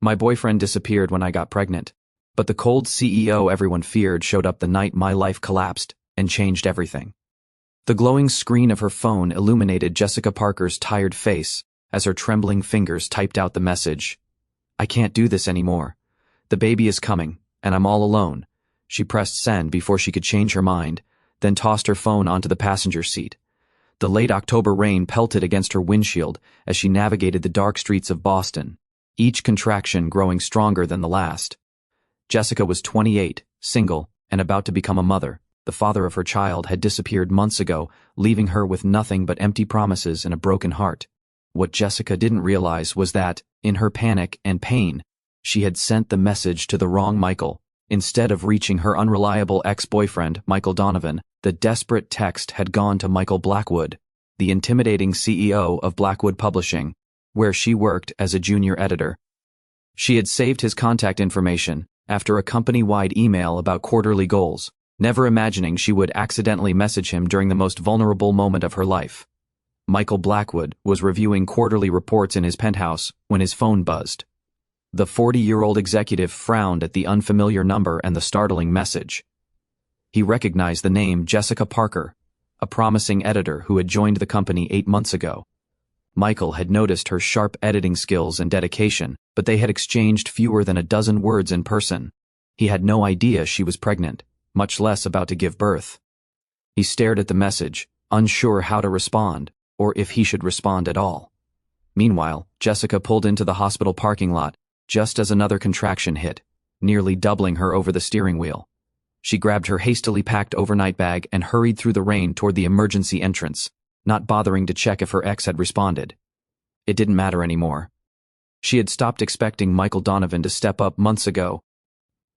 My boyfriend disappeared when I got pregnant. But the cold CEO everyone feared showed up the night my life collapsed and changed everything. The glowing screen of her phone illuminated Jessica Parker's tired face as her trembling fingers typed out the message. I can't do this anymore. The baby is coming, and I'm all alone. She pressed send before she could change her mind, then tossed her phone onto the passenger seat. The late October rain pelted against her windshield as she navigated the dark streets of Boston, each contraction growing stronger than the last. Jessica was 28, single, and about to become a mother. The father of her child had disappeared months ago, leaving her with nothing but empty promises and a broken heart. What Jessica didn't realize was that, in her panic and pain, she had sent the message to the wrong Michael. Instead of reaching her unreliable ex-boyfriend, Michael Donovan, the desperate text had gone to Michael Blackwood, the intimidating CEO of Blackwood Publishing, where she worked as a junior editor. She had saved his contact information after a company-wide email about quarterly goals, never imagining she would accidentally message him during the most vulnerable moment of her life. Michael Blackwood was reviewing quarterly reports in his penthouse when his phone buzzed. The 40-year-old executive frowned at the unfamiliar number and the startling message. He recognized the name Jessica Parker, a promising editor who had joined the company 8 months ago. Michael had noticed her sharp editing skills and dedication, but they had exchanged fewer than a dozen words in person. He had no idea she was pregnant, much less about to give birth. He stared at the message, unsure how to respond, or if he should respond at all. Meanwhile, Jessica pulled into the hospital parking lot, just as another contraction hit, nearly doubling her over the steering wheel. She grabbed her hastily packed overnight bag and hurried through the rain toward the emergency entrance, not bothering to check if her ex had responded. It didn't matter anymore. She had stopped expecting Michael Donovan to step up months ago.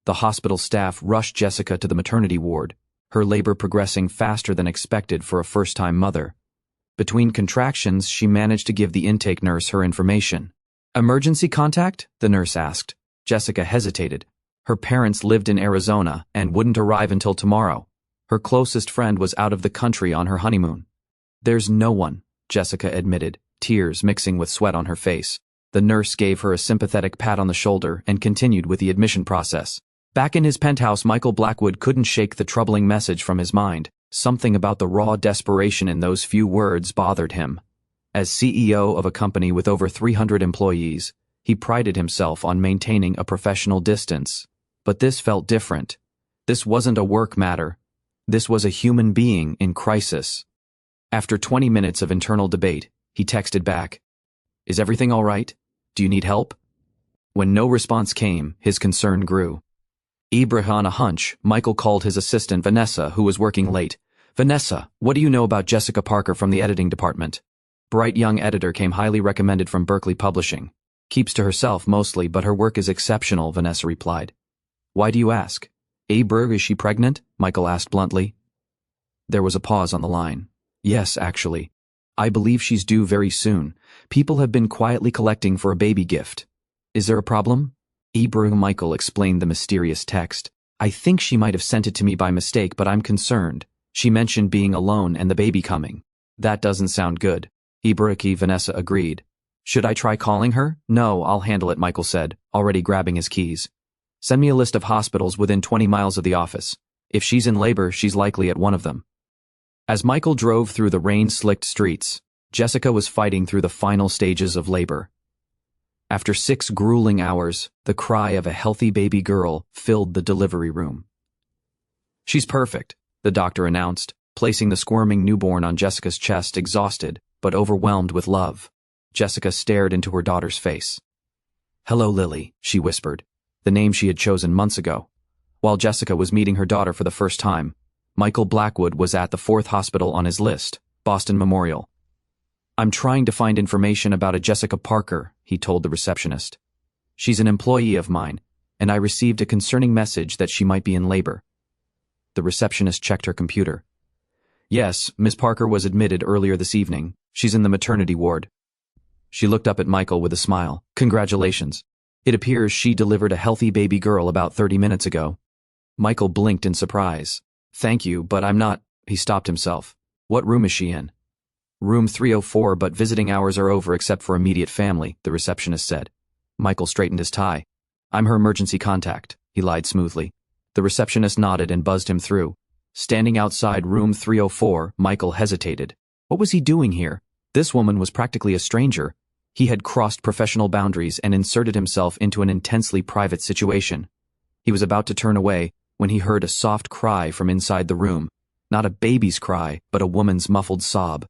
The hospital staff rushed Jessica to the maternity ward, her labor progressing faster than expected for a first-time mother. Between contractions, she managed to give the intake nurse her information. Emergency contact? The nurse asked. Jessica hesitated. Her parents lived in Arizona and wouldn't arrive until tomorrow. Her closest friend was out of the country on her honeymoon. There's no one, Jessica admitted, tears mixing with sweat on her face. The nurse gave her a sympathetic pat on the shoulder and continued with the admission process. Back in his penthouse, Michael Blackwood couldn't shake the troubling message from his mind. Something about the raw desperation in those few words bothered him. As CEO of a company with over 300 employees, he prided himself on maintaining a professional distance. But this felt different. This wasn't a work matter. This was a human being in crisis. After 20 minutes of internal debate, he texted back, "Is everything all right? Do you need help?" When no response came, his concern grew. On a hunch, Michael called his assistant Vanessa, who was working late. "Vanessa, what do you know about Jessica Parker from the editing department?" Bright young editor came highly recommended from Berkeley Publishing. "Keeps to herself mostly, but her work is exceptional," Vanessa replied. "Why do you ask?" "Is she pregnant?" Michael asked bluntly. There was a pause on the line. "Yes, actually. I believe she's due very soon. People have been quietly collecting for a baby gift. Is there a problem?" Michael explained the mysterious text. "I think she might have sent it to me by mistake, but I'm concerned. She mentioned being alone and the baby coming." "That doesn't sound good." Vanessa agreed. "Should I try calling her?" "No, I'll handle it," Michael said, already grabbing his keys. "Send me a list of hospitals within 20 miles of the office. If she's in labor, she's likely at one of them." As Michael drove through the rain-slicked streets, Jessica was fighting through the final stages of labor. After 6 grueling hours, the cry of a healthy baby girl filled the delivery room. "She's perfect," the doctor announced, placing the squirming newborn on Jessica's chest, exhausted but overwhelmed with love. Jessica stared into her daughter's face. "Hello, Lily," she whispered, the name she had chosen months ago. While Jessica was meeting her daughter for the first time, Michael Blackwood was at the 4th hospital on his list, Boston Memorial. "I'm trying to find information about a Jessica Parker," he told the receptionist. "She's an employee of mine, and I received a concerning message that she might be in labor." The receptionist checked her computer. "Yes, Miss Parker was admitted earlier this evening. She's in the maternity ward." She looked up at Michael with a smile. "Congratulations. It appears she delivered a healthy baby girl about 30 minutes ago." Michael blinked in surprise. "Thank you, but I'm not—" He stopped himself. "What room is she in?" "Room 304, but visiting hours are over except for immediate family," the receptionist said. Michael straightened his tie. I'm her emergency contact, he lied smoothly. The receptionist nodded and buzzed him through. Standing outside room 304, Michael hesitated. What was he doing here? This woman was practically a stranger. He had crossed professional boundaries and inserted himself into an intensely private situation. He was about to turn away when he heard a soft cry from inside the room. Not a baby's cry, but a woman's muffled sob.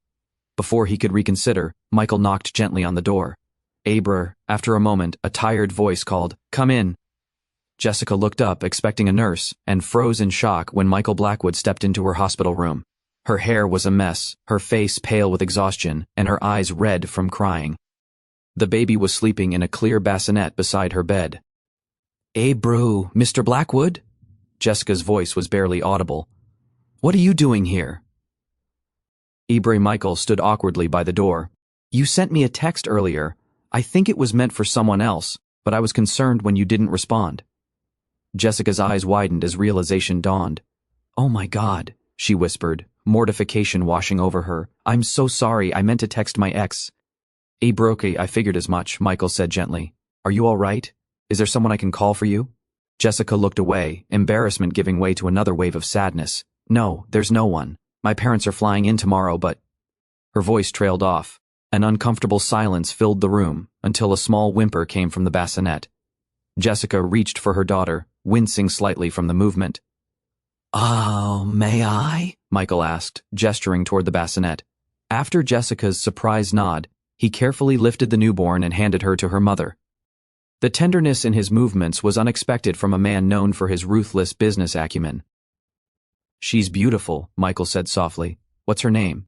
Before he could reconsider, Michael knocked gently on the door. After a moment, a tired voice called, "Come in." Jessica looked up, expecting a nurse, and froze in shock when Michael Blackwood stepped into her hospital room. Her hair was a mess, her face pale with exhaustion, and her eyes red from crying. The baby was sleeping in a clear bassinet beside her bed. Mr. Blackwood?" Jessica's voice was barely audible. "What are you doing here?" Michael stood awkwardly by the door. "You sent me a text earlier. I think it was meant for someone else, but I was concerned when you didn't respond." Jessica's eyes widened as realization dawned. "Oh my God," she whispered, mortification washing over her. "I'm so sorry, I meant to text my ex." I figured as much," Michael said gently. "Are you all right? Is there someone I can call for you?" Jessica looked away, embarrassment giving way to another wave of sadness. "No, there's no one. My parents are flying in tomorrow, but—" Her voice trailed off. An uncomfortable silence filled the room, until a small whimper came from the bassinet. Jessica reached for her daughter, wincing slightly from the movement. "Oh, may I?" Michael asked, gesturing toward the bassinet. After Jessica's surprised nod, he carefully lifted the newborn and handed her to her mother. The tenderness in his movements was unexpected from a man known for his ruthless business acumen. "She's beautiful," Michael said softly. "What's her name?"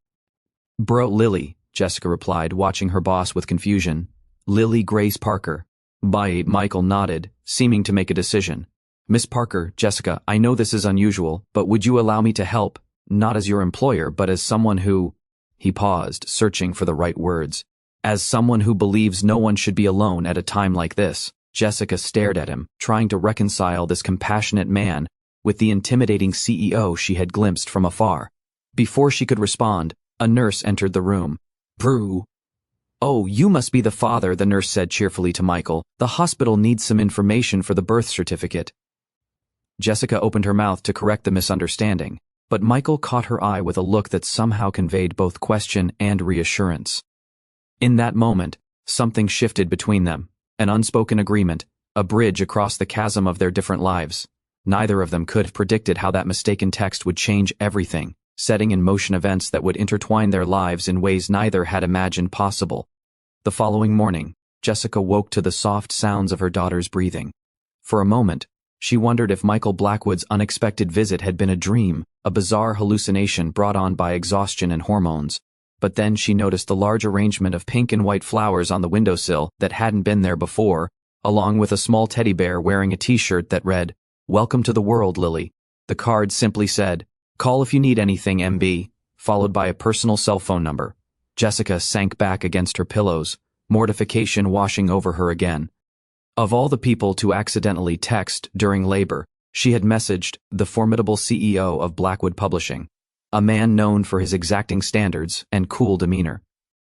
Lily," Jessica replied, watching her boss with confusion. "Lily Grace Parker." Michael nodded, seeming to make a decision. "Miss Parker, Jessica, I know this is unusual, but would you allow me to help? Not as your employer, but as someone who—" He paused, searching for the right words. "As someone who believes no one should be alone at a time like this." Jessica stared at him, trying to reconcile this compassionate man with the intimidating CEO she had glimpsed from afar. Before she could respond, a nurse entered the room. "Oh, you must be the father," the nurse said cheerfully to Michael. "The hospital needs some information for the birth certificate." Jessica opened her mouth to correct the misunderstanding, but Michael caught her eye with a look that somehow conveyed both question and reassurance. In that moment, something shifted between them, an unspoken agreement, a bridge across the chasm of their different lives. Neither of them could have predicted how that mistaken text would change everything, setting in motion events that would intertwine their lives in ways neither had imagined possible. The following morning, Jessica woke to the soft sounds of her daughter's breathing. For a moment, she wondered if Michael Blackwood's unexpected visit had been a dream, a bizarre hallucination brought on by exhaustion and hormones. But then she noticed the large arrangement of pink and white flowers on the windowsill that hadn't been there before, along with a small teddy bear wearing a t-shirt that read, "Welcome to the world, Lily." The card simply said, "Call if you need anything, MB," followed by a personal cell phone number. Jessica sank back against her pillows, mortification washing over her again. Of all the people to accidentally text during labor, she had messaged the formidable CEO of Blackwood Publishing, a man known for his exacting standards and cool demeanor.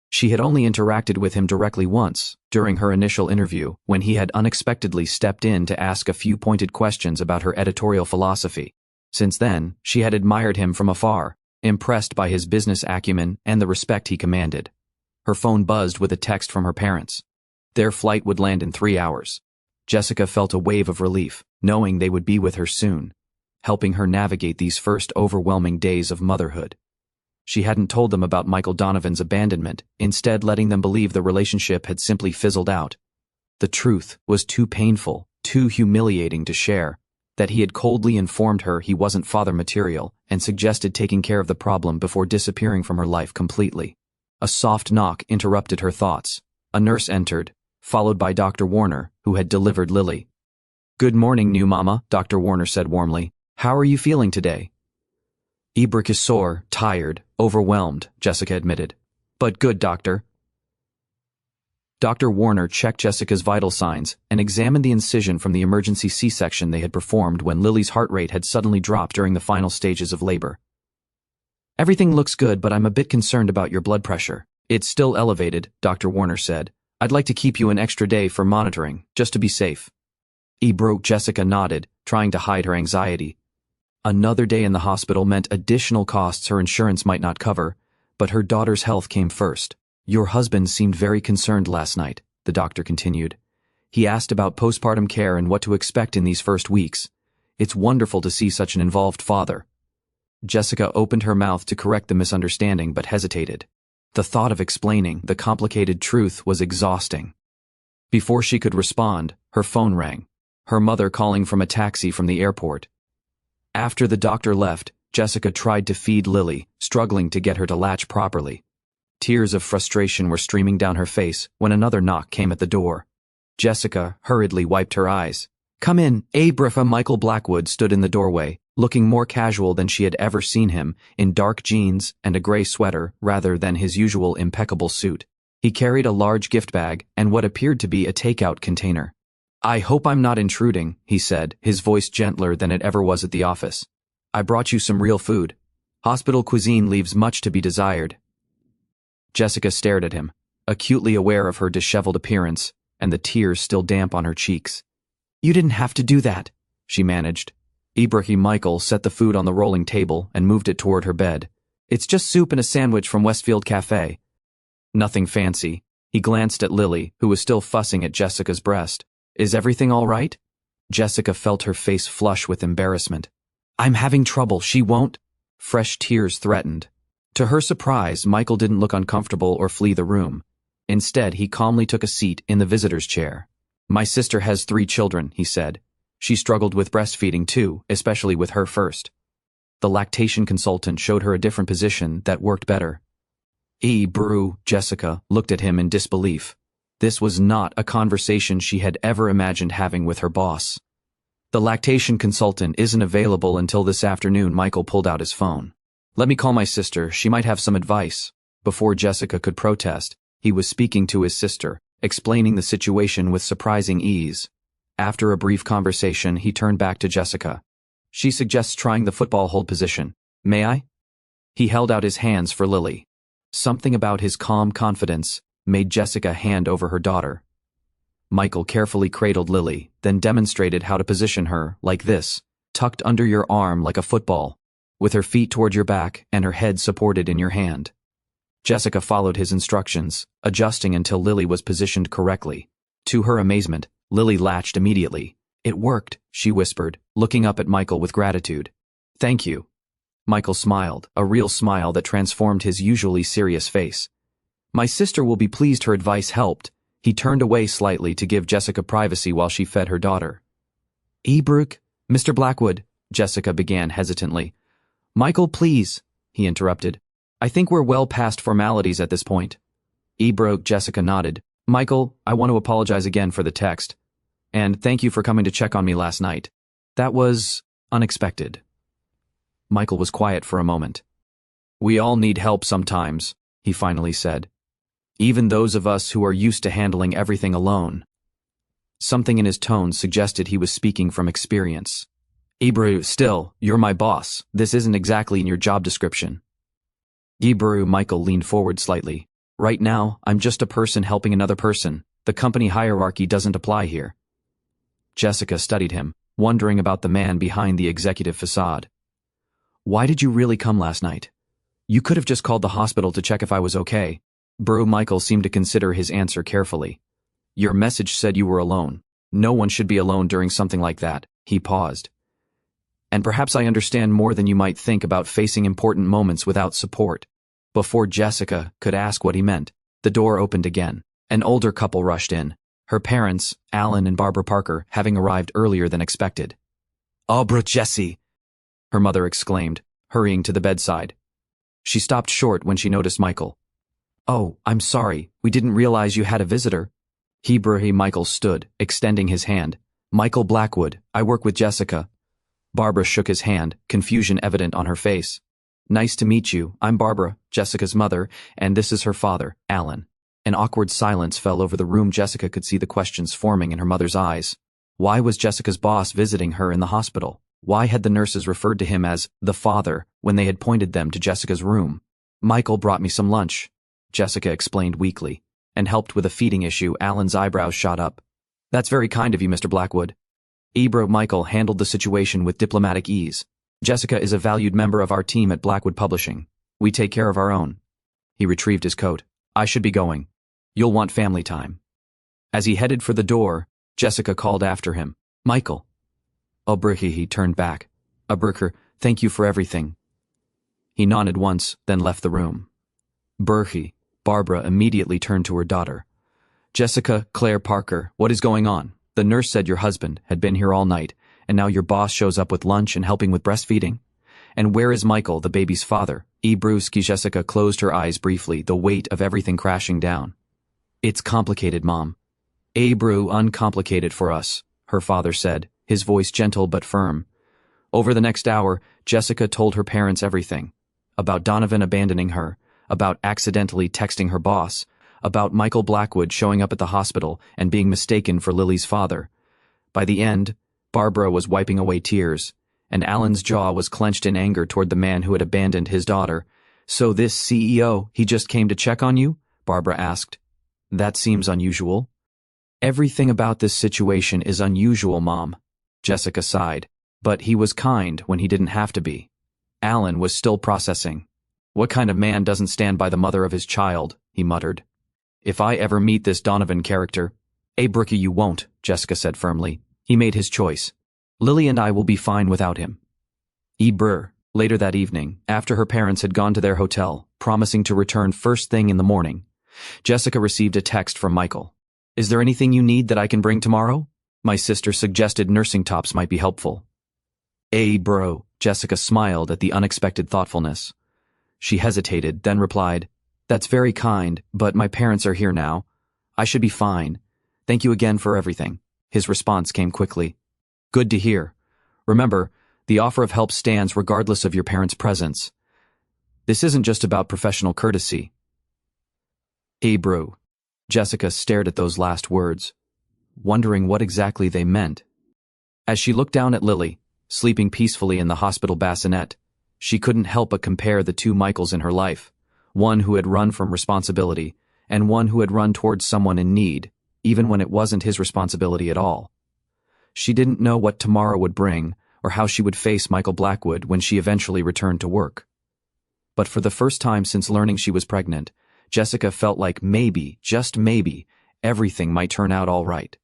She had only interacted with him directly once, during her initial interview, when he had unexpectedly stepped in to ask a few pointed questions about her editorial philosophy. Since then, she had admired him from afar, impressed by his business acumen and the respect he commanded. Her phone buzzed with a text from her parents. Their flight would land in 3 hours. Jessica felt a wave of relief, knowing they would be with her soon, helping her navigate these first overwhelming days of motherhood. She hadn't told them about Michael Donovan's abandonment, instead letting them believe the relationship had simply fizzled out. The truth was too painful, too humiliating to share, that he had coldly informed her he wasn't father material and suggested taking care of the problem before disappearing from her life completely. A soft knock interrupted her thoughts. A nurse entered, followed by Dr. Warner, who had delivered Lily. "Good morning, new mama," Dr. Warner said warmly. "How are you feeling today?" "Is sore, tired, overwhelmed," Jessica admitted. "But good, doctor." Dr. Warner checked Jessica's vital signs and examined the incision from the emergency C-section they had performed when Lily's heart rate had suddenly dropped during the final stages of labor. "Everything looks good, but I'm a bit concerned about your blood pressure. It's still elevated," Dr. Warner said. I'd like to keep you an extra day for monitoring, just to be safe. Jessica nodded, trying to hide her anxiety. Another day in the hospital meant additional costs her insurance might not cover, but her daughter's health came first. Your husband seemed very concerned last night, the doctor continued. He asked about postpartum care and what to expect in these first weeks. It's wonderful to see such an involved father. Jessica opened her mouth to correct the misunderstanding but hesitated. The thought of explaining the complicated truth was exhausting. Before she could respond, her phone rang, her mother calling from a taxi from the airport. After the doctor left, Jessica tried to feed Lily, struggling to get her to latch properly. Tears of frustration were streaming down her face when another knock came at the door. Jessica hurriedly wiped her eyes. "Come in." Michael Blackwood stood in the doorway, looking more casual than she had ever seen him, in dark jeans and a gray sweater rather than his usual impeccable suit. He carried a large gift bag and what appeared to be a takeout container. "I hope I'm not intruding," he said, his voice gentler than it ever was at the office. "I brought you some real food. Hospital cuisine leaves much to be desired." Jessica stared at him, acutely aware of her disheveled appearance and the tears still damp on her cheeks. "You didn't have to do that," she managed. Michael set the food on the rolling table and moved it toward her bed. "It's just soup and a sandwich from Westfield Cafe." Nothing fancy. He glanced at Lily, who was still fussing at Jessica's breast. "Is everything all right?" Jessica felt her face flush with embarrassment. "I'm having trouble, she won't." Fresh tears threatened. To her surprise, Michael didn't look uncomfortable or flee the room. Instead, he calmly took a seat in the visitor's chair. "My sister has 3 children," he said. "She struggled with breastfeeding too, especially with her first." The lactation consultant showed her a different position that worked better. Jessica looked at him in disbelief. This was not a conversation she had ever imagined having with her boss. "The lactation consultant isn't available until this afternoon." Michael pulled out his phone. "Let me call my sister, she might have some advice." Before Jessica could protest, he was speaking to his sister, explaining the situation with surprising ease. After a brief conversation, he turned back to Jessica. "She suggests trying the football hold position. May I?" He held out his hands for Lily. Something about his calm confidence made Jessica hand over her daughter. Michael carefully cradled Lily, then demonstrated how to position her, like this, tucked under your arm like a football, with her feet toward your back and her head supported in your hand. Jessica followed his instructions, adjusting until Lily was positioned correctly. To her amazement, Lily latched immediately. "It worked," she whispered, looking up at Michael with gratitude. "Thank you." Michael smiled, a real smile that transformed his usually serious face. "My sister will be pleased her advice helped." He turned away slightly to give Jessica privacy while she fed her daughter. Mr. Blackwood," Jessica began hesitantly. "Michael, please," he interrupted. "I think we're well past formalities at this point." Jessica nodded. "Michael, I want to apologize again for the text. And thank you for coming to check on me last night. That was unexpected." Michael was quiet for a moment. "We all need help sometimes," he finally said. "Even those of us who are used to handling everything alone." Something in his tone suggested he was speaking from experience. "Still, you're my boss. This isn't exactly in your job description." Michael leaned forward slightly. "Right now, I'm just a person helping another person. The company hierarchy doesn't apply here." Jessica studied him, wondering about the man behind the executive facade. "Why did you really come last night? You could have just called the hospital to check if I was okay." Michael seemed to consider his answer carefully. "Your message said you were alone. No one should be alone during something like that." He paused. "And perhaps I understand more than you might think about facing important moments without support." Before Jessica could ask what he meant, the door opened again. An older couple rushed in, her parents, Alan and Barbara Parker, having arrived earlier than expected. Jessie!" her mother exclaimed, hurrying to the bedside. She stopped short when she noticed Michael. "Oh, I'm sorry, we didn't realize you had a visitor." Michael stood, extending his hand. "Michael Blackwood, I work with Jessica." Barbara shook his hand, confusion evident on her face. "Nice to meet you. I'm Barbara, Jessica's mother, and this is her father, Alan." An awkward silence fell over the room. Jessica could see the questions forming in her mother's eyes. Why was Jessica's boss visiting her in the hospital? Why had the nurses referred to him as the father when they had pointed them to Jessica's room? "Michael brought me some lunch," Jessica explained weakly. and helped with a feeding issue. Alan's eyebrows shot up. That's very kind of you, Mr. Blackwood. Ebro Michael handled the situation with diplomatic ease. Jessica is a valued member of our team at Blackwood Publishing. We take care of our own. He retrieved his coat. I should be going. You'll want family time. As he headed for the door, Jessica called after him. Michael. Obriki, he turned back. Obriker, thank you for everything. He nodded once, then left the room. Berhe, Barbara immediately turned to her daughter. Jessica, Claire Parker, what is going on? The nurse said your husband had been here all night, and now your boss shows up with lunch and helping with breastfeeding. And where is Michael, the baby's father? Brewski. Jessica closed her eyes briefly, the weight of everything crashing down. It's complicated, Mom. Brew, uncomplicated for us, her father said, his voice gentle but firm. Over the next hour, Jessica told her parents everything. About Donovan abandoning her, about accidentally texting her boss, about Michael Blackwood showing up at the hospital and being mistaken for Lily's father. By the end, Barbara was wiping away tears, and Alan's jaw was clenched in anger toward the man who had abandoned his daughter. So this CEO, he just came to check on you? Barbara asked. That seems unusual. Everything about this situation is unusual, Mom. Jessica sighed. But he was kind when he didn't have to be. Alan was still processing. What kind of man doesn't stand by the mother of his child? He muttered. If I ever meet this Donovan character. Brookie, you won't, Jessica said firmly. He made his choice. Lily and I will be fine without him. Brr. Later that evening, after her parents had gone to their hotel, promising to return first thing in the morning, Jessica received a text from Michael. Is there anything you need that I can bring tomorrow? My sister suggested nursing tops might be helpful. Bro. Jessica smiled at the unexpected thoughtfulness. She hesitated, then replied, That's very kind, but my parents are here now. I should be fine. Thank you again for everything. His response came quickly. Good to hear. Remember, the offer of help stands regardless of your parents' presence. This isn't just about professional courtesy. Bro. Jessica stared at those last words, wondering what exactly they meant. As she looked down at Lily, sleeping peacefully in the hospital bassinet, she couldn't help but compare the two Michaels in her life, one who had run from responsibility and one who had run towards someone in need, even when it wasn't his responsibility at all. She didn't know what tomorrow would bring or how she would face Michael Blackwood when she eventually returned to work. But for the first time since learning she was pregnant, Jessica felt like maybe, just maybe, everything might turn out all right.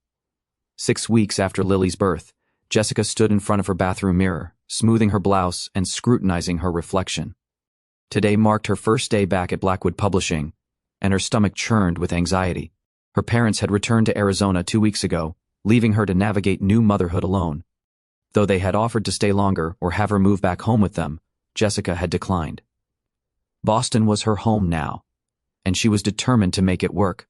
6 weeks after Lily's birth, Jessica stood in front of her bathroom mirror, smoothing her blouse and scrutinizing her reflection. Today marked her first day back at Blackwood Publishing, and her stomach churned with anxiety. Her parents had returned to Arizona 2 weeks ago, leaving her to navigate new motherhood alone. Though they had offered to stay longer or have her move back home with them, Jessica had declined. Boston was her home now, and she was determined to make it work.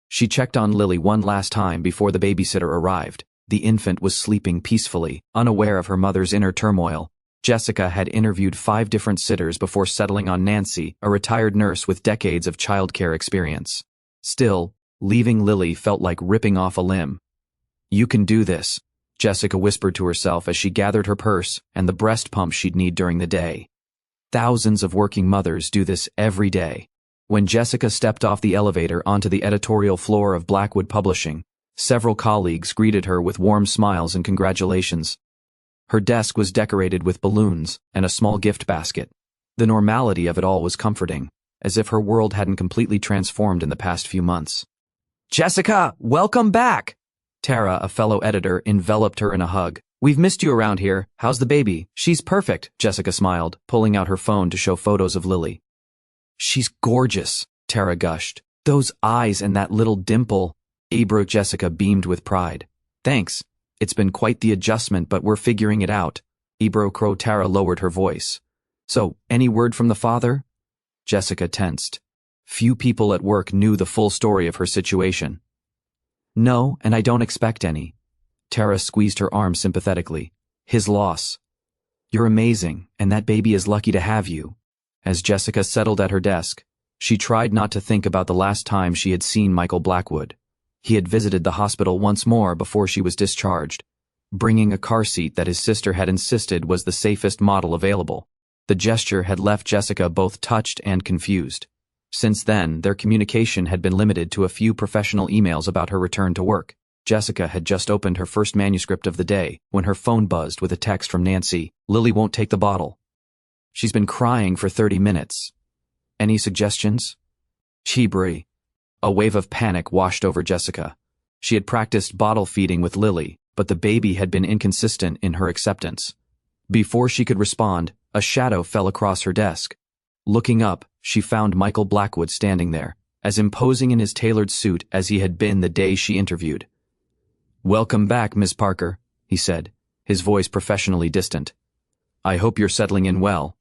She checked on Lily one last time before the babysitter arrived. The infant was sleeping peacefully, unaware of her mother's inner turmoil. Jessica had interviewed 5 different sitters before settling on Nancy, a retired nurse with decades of childcare experience. Still, leaving Lily felt like ripping off a limb. You can do this, Jessica whispered to herself as she gathered her purse and the breast pump she'd need during the day. Thousands of working mothers do this every day. When Jessica stepped off the elevator onto the editorial floor of Blackwood Publishing, several colleagues greeted her with warm smiles and congratulations. Her desk was decorated with balloons and a small gift basket. The normality of it all was comforting, as if her world hadn't completely transformed in the past few months. Jessica, welcome back! Tara, a fellow editor, enveloped her in a hug. We've missed you around here. How's the baby? She's perfect, Jessica smiled, pulling out her phone to show photos of Lily. She's gorgeous, Tara gushed. Those eyes and that little dimple. Jessica beamed with pride. Thanks. It's been quite the adjustment, but we're figuring it out. Tara lowered her voice. So, any word from the father? Jessica tensed. Few people at work knew the full story of her situation. No, and I don't expect any. Tara squeezed her arm sympathetically. His loss. You're amazing, and that baby is lucky to have you. As Jessica settled at her desk, she tried not to think about the last time she had seen Michael Blackwood. He had visited the hospital once more before she was discharged, bringing a car seat that his sister had insisted was the safest model available. The gesture had left Jessica both touched and confused. Since then, their communication had been limited to a few professional emails about her return to work. Jessica had just opened her first manuscript of the day when her phone buzzed with a text from Nancy. Lily won't take the bottle. She's been crying for 30 minutes. Any suggestions? Chibri. A wave of panic washed over Jessica. She had practiced bottle feeding with Lily, but the baby had been inconsistent in her acceptance. Before she could respond, a shadow fell across her desk. Looking up, she found Michael Blackwood standing there, as imposing in his tailored suit as he had been the day she interviewed. "Welcome back, Miss Parker," he said, his voice professionally distant. "I hope you're settling in well."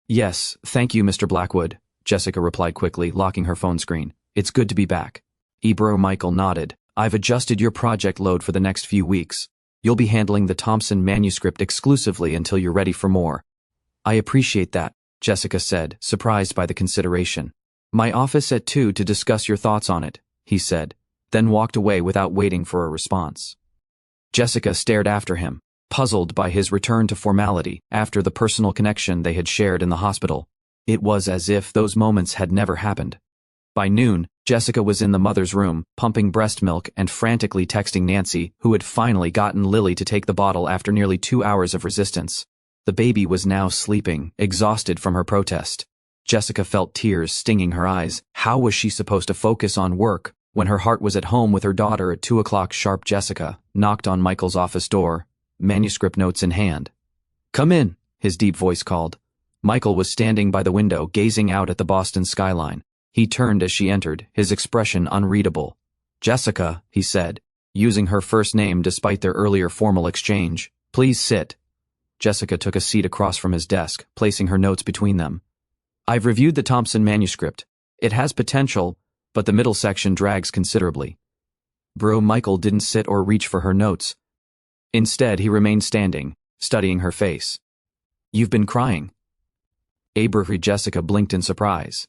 "Yes, thank you, Mr. Blackwood," Jessica replied quickly, locking her phone screen. "It's good to be back." Michael nodded. "I've adjusted your project load for the next few weeks. You'll be handling the Thompson manuscript exclusively until you're ready for more." "I appreciate that," Jessica said, surprised by the consideration. "My office at 2 to discuss your thoughts on it," he said, then walked away without waiting for a response. Jessica stared after him, puzzled by his return to formality after the personal connection they had shared in the hospital. It was as if those moments had never happened. By noon, Jessica was in the mother's room, pumping breast milk and frantically texting Nancy, who had finally gotten Lily to take the bottle after nearly 2 hours of resistance. The baby was now sleeping, exhausted from her protest. Jessica felt tears stinging her eyes. How was she supposed to focus on work when her heart was at home with her daughter at 2 o'clock sharp? Jessica knocked on Michael's office door, manuscript notes in hand. "Come in," his deep voice called. Michael was standing by the window, gazing out at the Boston skyline. He turned as she entered, his expression unreadable. "Jessica," he said, using her first name despite their earlier formal exchange. "Please sit." Jessica took a seat across from his desk, placing her notes between them. "I've reviewed the Thompson manuscript. It has potential, but the middle section drags considerably." Michael didn't sit or reach for her notes. Instead, he remained standing, studying her face. "You've been crying." Jessica blinked in surprise.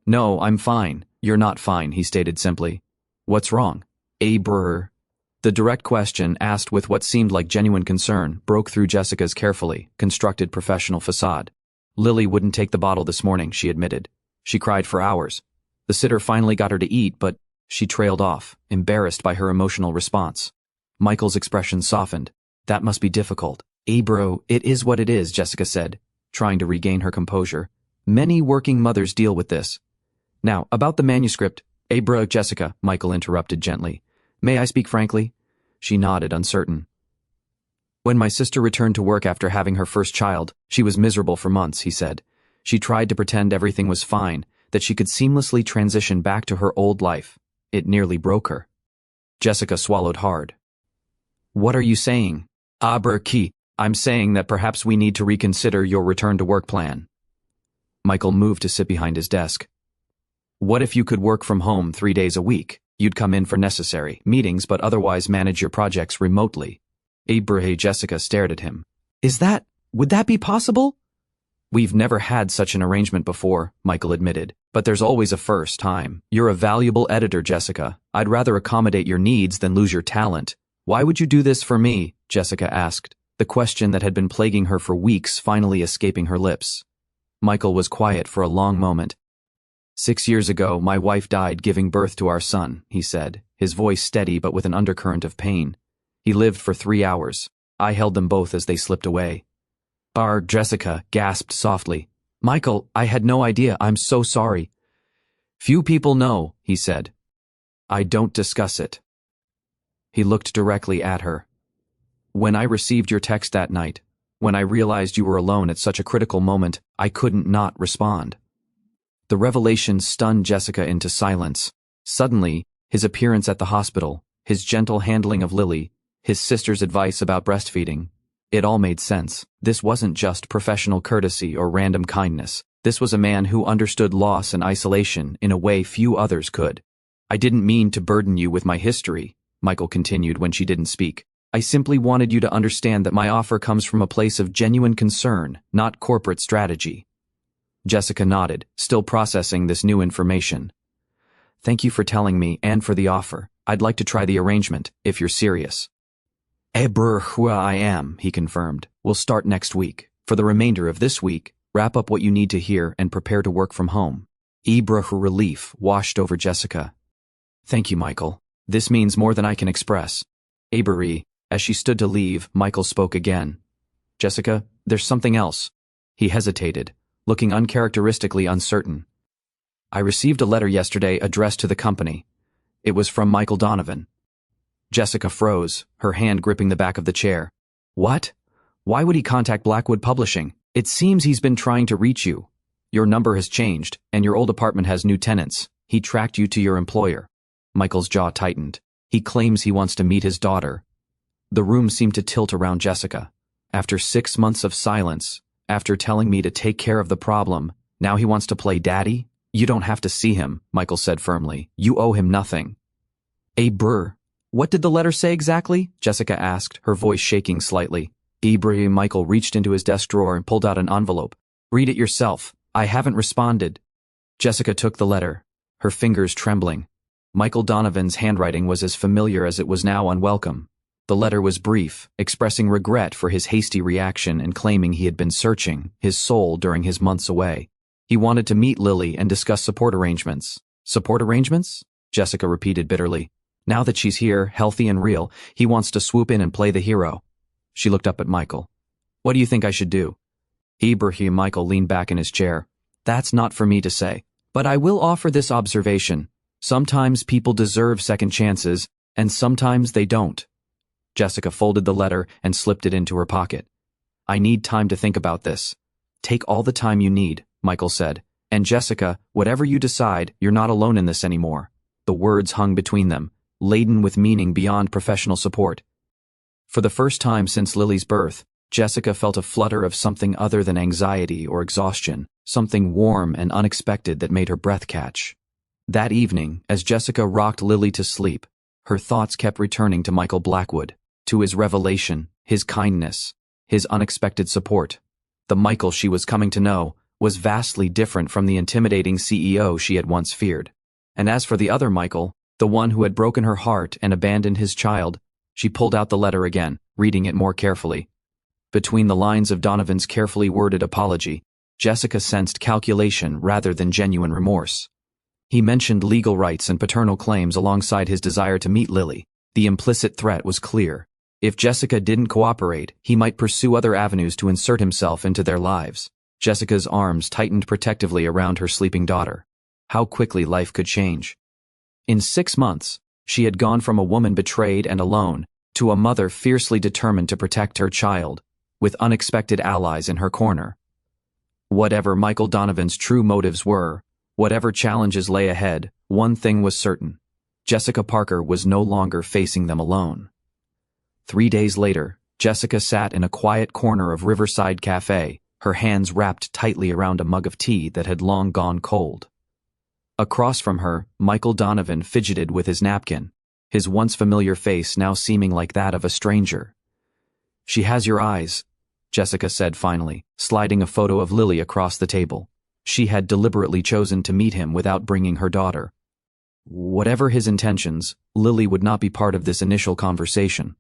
No, I'm fine." "You're not fine," he stated simply. "What's wrong?" The direct question, asked with what seemed like genuine concern, broke through Jessica's carefully constructed professional facade. "Lily wouldn't take the bottle this morning," she admitted. "She cried for hours. The sitter finally got her to eat, but..." She trailed off, embarrassed by her emotional response. Michael's expression softened. "That must be difficult." "It is what it is," Jessica said, trying to regain her composure. "Many working mothers deal with this." "Now, about the manuscript..." Jessica," Michael interrupted gently. "May I speak frankly?" She nodded, uncertain. "When my sister returned to work after having her first child, she was miserable for months," he said. "She tried to pretend everything was fine, that she could seamlessly transition back to her old life. It nearly broke her." Jessica swallowed hard. "What are you saying?" "I'm saying that perhaps we need to reconsider your return to work plan." Michael moved to sit behind his desk. "What if you could work from home 3 days a week? You'd come in for necessary meetings but otherwise manage your projects remotely." Jessica stared at him. Would that be possible?" "We've never had such an arrangement before," Michael admitted, "but there's always a first time. You're a valuable editor, Jessica. I'd rather accommodate your needs than lose your talent." "Why would you do this for me?" Jessica asked, the question that had been plaguing her for weeks finally escaping her lips. Michael was quiet for a long moment. "6 years ago, my wife died giving birth to our son," he said, his voice steady but with an undercurrent of pain. "He lived for 3 hours. I held them both as they slipped away." Jessica gasped softly. "Michael, I had no idea. I'm so sorry." "Few people know," he said. "I don't discuss it." He looked directly at her. "When I received your text that night, when I realized you were alone at such a critical moment, I couldn't not respond." The revelation stunned Jessica into silence. Suddenly, his appearance at the hospital, his gentle handling of Lily, his sister's advice about breastfeeding, it all made sense. This wasn't just professional courtesy or random kindness. This was a man who understood loss and isolation in a way few others could. "I didn't mean to burden you with my history," Michael continued when she didn't speak. "I simply wanted you to understand that my offer comes from a place of genuine concern, not corporate strategy." Jessica nodded, still processing this new information. "Thank you for telling me and for the offer. I'd like to try the arrangement, if you're serious." I am," he confirmed. "We'll start next week. For the remainder of this week, wrap up what you need to hear and prepare to work from home." Her relief washed over Jessica. Thank you, Michael. This means more than I can express. Avery, as she stood to leave, Michael spoke again. Jessica, there's something else. He hesitated, looking uncharacteristically uncertain. I received a letter yesterday addressed to the company. It was from Michael Donovan. Jessica froze, her hand gripping the back of the chair. What? Why would he contact Blackwood Publishing? It seems he's been trying to reach you. Your number has changed, and your old apartment has new tenants. He tracked you to your employer. Michael's jaw tightened. He claims he wants to meet his daughter. The room seemed to tilt around Jessica. After 6 months of silence, after telling me to take care of the problem, now he wants to play daddy? You don't have to see him, Michael said firmly. You owe him nothing. What did the letter say exactly? Jessica asked, her voice shaking slightly. Michael reached into his desk drawer and pulled out an envelope. Read it yourself. I haven't responded. Jessica took the letter, her fingers trembling. Michael Donovan's handwriting was as familiar as it was now unwelcome. The letter was brief, expressing regret for his hasty reaction and claiming he had been searching his soul during his months away. He wanted to meet Lily and discuss support arrangements. Support arrangements? Jessica repeated bitterly. Now that she's here, healthy and real, he wants to swoop in and play the hero. She looked up at Michael. What do you think I should do? Michael leaned back in his chair. That's not for me to say, but I will offer this observation. Sometimes people deserve second chances, and sometimes they don't. Jessica folded the letter and slipped it into her pocket. I need time to think about this. Take all the time you need, Michael said. And Jessica, whatever you decide, you're not alone in this anymore. The words hung between them, laden with meaning beyond professional support. For the first time since Lily's birth, Jessica felt a flutter of something other than anxiety or exhaustion, something warm and unexpected that made her breath catch. That evening, as Jessica rocked Lily to sleep, her thoughts kept returning to Michael Blackwood, to his revelation, his kindness, his unexpected support. The Michael she was coming to know was vastly different from the intimidating CEO she had once feared. And as for the other Michael, the one who had broken her heart and abandoned his child, she pulled out the letter again, reading it more carefully. Between the lines of Donovan's carefully worded apology, Jessica sensed calculation rather than genuine remorse. He mentioned legal rights and paternal claims alongside his desire to meet Lily. The implicit threat was clear. If Jessica didn't cooperate, he might pursue other avenues to insert himself into their lives. Jessica's arms tightened protectively around her sleeping daughter. How quickly life could change. In 6 months, she had gone from a woman betrayed and alone to a mother fiercely determined to protect her child, with unexpected allies in her corner. Whatever Michael Donovan's true motives were, whatever challenges lay ahead, one thing was certain. Jessica Parker was no longer facing them alone. 3 days later, Jessica sat in a quiet corner of Riverside Cafe, her hands wrapped tightly around a mug of tea that had long gone cold. Across from her, Michael Donovan fidgeted with his napkin, his once familiar face now seeming like that of a stranger. She has your eyes, Jessica said finally, sliding a photo of Lily across the table. She had deliberately chosen to meet him without bringing her daughter. Whatever his intentions, Lily would not be part of this initial conversation.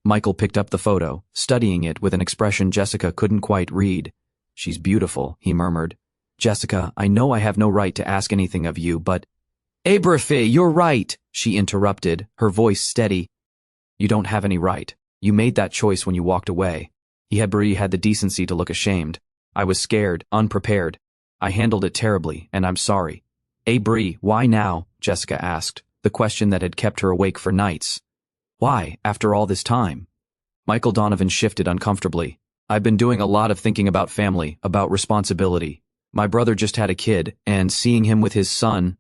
Michael picked up the photo, studying it with an expression Jessica couldn't quite read. She's beautiful, he murmured. Jessica, I know I have no right to ask anything of you, but… You're right, she interrupted, her voice steady. You don't have any right. You made that choice when you walked away. He had the decency to look ashamed. I was scared, unprepared. I handled it terribly, and I'm sorry. Why now? Jessica asked, the question that had kept her awake for nights. Why, after all this time? Michael Donovan shifted uncomfortably. I've been doing a lot of thinking about family, about responsibility. My brother just had a kid, and seeing him with his son…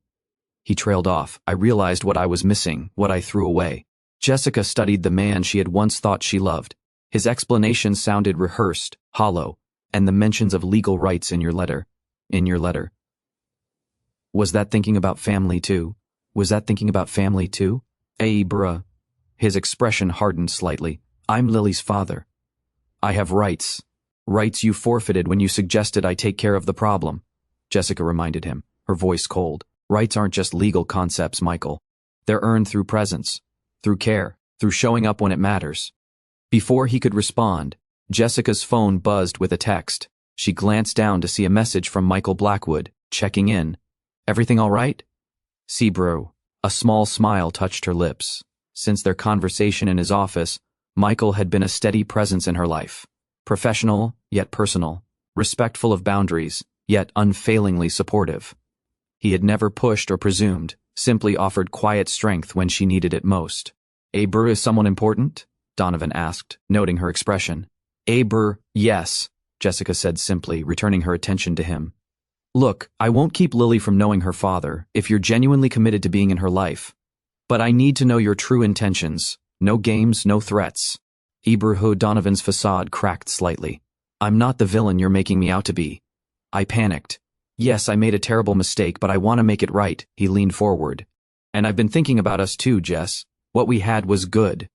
He trailed off. I realized what I was missing, what I threw away. Jessica studied the man she had once thought she loved. His explanation sounded rehearsed, hollow, and the mentions of legal rights in your letter. Was that thinking about family too? His expression hardened slightly. I'm Lily's father. I have rights. Rights you forfeited when you suggested I take care of the problem, Jessica reminded him, her voice cold. Rights aren't just legal concepts, Michael. They're earned through presence, through care, through showing up when it matters. Before he could respond, Jessica's phone buzzed with a text. She glanced down to see a message from Michael Blackwood, checking in. Everything all right? Sebro. A small smile touched her lips. Since their conversation in his office, Michael had been a steady presence in her life. Professional, yet personal. Respectful of boundaries, yet unfailingly supportive. He had never pushed or presumed, simply offered quiet strength when she needed it most. "Aber is someone important?" Donovan asked, noting her expression. "Aber, yes," Jessica said simply, returning her attention to him. "Look, I won't keep Lily from knowing her father, if you're genuinely committed to being in her life. But I need to know your true intentions. No games, no threats." Donovan's facade cracked slightly. "I'm not the villain you're making me out to be." I panicked. "Yes, I made a terrible mistake, but I want to make it right," he leaned forward. "And I've been thinking about us too, Jess. What we had was good.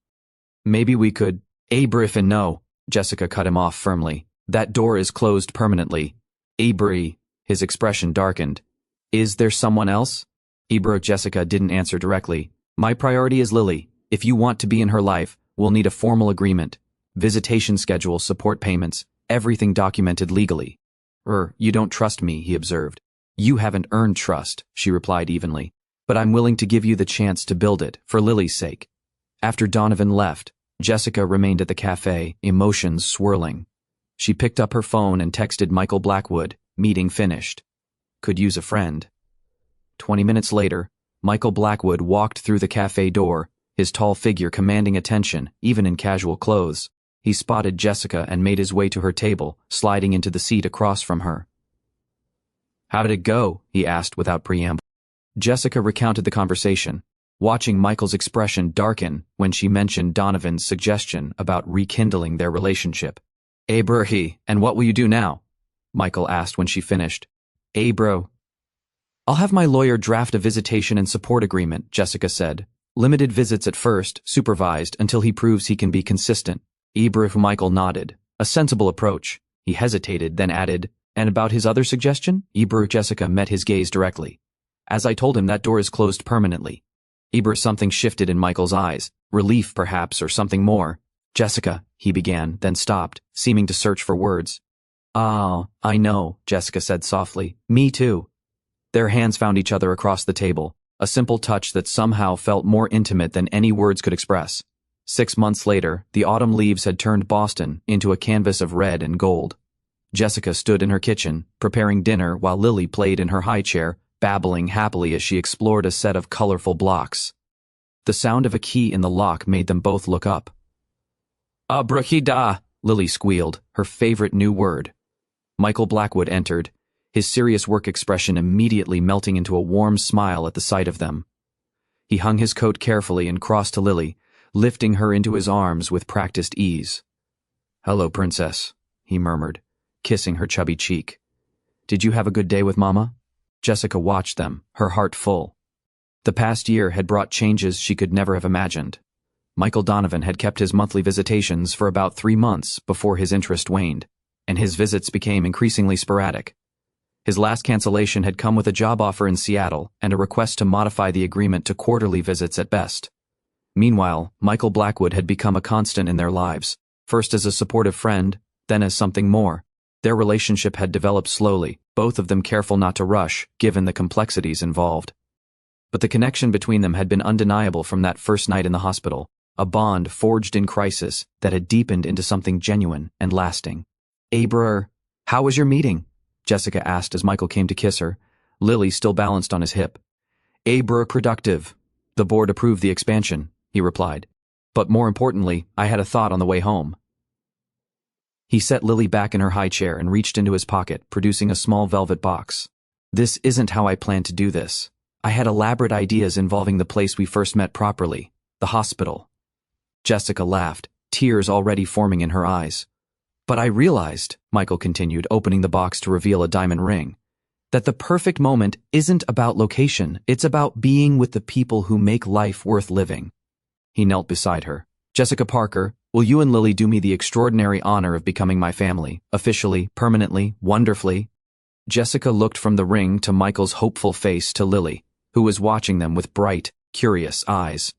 Maybe we could—" "If and no," Jessica cut him off firmly. "That door is closed permanently." "Abri," his expression darkened. "Is there someone else?" Jessica didn't answer directly. "My priority is Lily. If you want to be in her life, we'll need a formal agreement. Visitation schedule, support payments, everything documented legally." You don't trust me," he observed. "You haven't earned trust," she replied evenly. "But I'm willing to give you the chance to build it, for Lily's sake." After Donovan left, Jessica remained at the cafe, emotions swirling. She picked up her phone and texted Michael Blackwood, "Meeting finished. Could use a friend." 20 minutes later, Michael Blackwood walked through the cafe door, his tall figure commanding attention, even in casual clothes. He spotted Jessica and made his way to her table, sliding into the seat across from her. "How did it go?" he asked without preamble. Jessica recounted the conversation, watching Michael's expression darken when she mentioned Donovan's suggestion about rekindling their relationship. "And what will you do now?" Michael asked when she finished. "Bro. I'll have my lawyer draft a visitation and support agreement," Jessica said. "Limited visits at first, supervised until he proves he can be consistent." Michael nodded. "A sensible approach." He hesitated, then added, "And about his other suggestion?" Jessica met his gaze directly. "As I told him, that door is closed permanently." Something shifted in Michael's eyes. Relief, perhaps, or something more. "Jessica," he began, then stopped, seeming to search for words. "Ah, I know," Jessica said softly. "Me too." Their hands found each other across the table, a simple touch that somehow felt more intimate than any words could express. 6 months later, the autumn leaves had turned Boston into a canvas of red and gold. Jessica stood in her kitchen, preparing dinner while Lily played in her high chair, babbling happily as she explored a set of colorful blocks. The sound of a key in the lock made them both look up. "Abrahida," Lily squealed, her favorite new word. Michael Blackwood entered, his serious work expression immediately melting into a warm smile at the sight of them. He hung his coat carefully and crossed to Lily, lifting her into his arms with practiced ease. "Hello, princess," he murmured, kissing her chubby cheek. "Did you have a good day with Mama?" Jessica watched them, her heart full. The past year had brought changes she could never have imagined. Michael Donovan had kept his monthly visitations for about 3 months before his interest waned, and his visits became increasingly sporadic. His last cancellation had come with a job offer in Seattle and a request to modify the agreement to quarterly visits at best. Meanwhile, Michael Blackwood had become a constant in their lives, first as a supportive friend, then as something more. Their relationship had developed slowly, both of them careful not to rush, given the complexities involved. But the connection between them had been undeniable from that first night in the hospital, a bond forged in crisis that had deepened into something genuine and lasting. How was your meeting?" Jessica asked as Michael came to kiss her, Lily still balanced on his hip. Productive. The board approved the expansion," he replied. "But more importantly, I had a thought on the way home." He set Lily back in her high chair and reached into his pocket, producing a small velvet box. "This isn't how I planned to do this. I had elaborate ideas involving the place we first met properly, the hospital." Jessica laughed, tears already forming in her eyes. "But I realized," Michael continued, opening the box to reveal a diamond ring, "that the perfect moment isn't about location, it's about being with the people who make life worth living." He knelt beside her. "Jessica Parker, will you and Lily do me the extraordinary honor of becoming my family, officially, permanently, wonderfully?" Jessica looked from the ring to Michael's hopeful face to Lily, who was watching them with bright, curious eyes.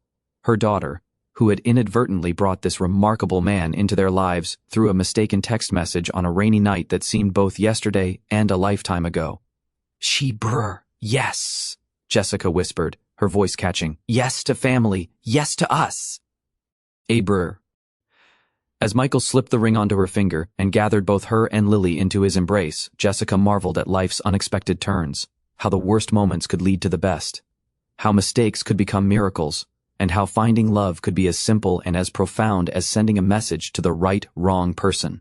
Her daughter, who had inadvertently brought this remarkable man into their lives through a mistaken text message on a rainy night that seemed both yesterday and a lifetime ago. Yes, Jessica whispered, her voice catching. Yes to family. Yes to us. Abrer. As Michael slipped the ring onto her finger and gathered both her and Lily into his embrace, Jessica marveled at life's unexpected turns, how the worst moments could lead to the best, how mistakes could become miracles, and how finding love could be as simple and as profound as sending a message to the right, wrong person.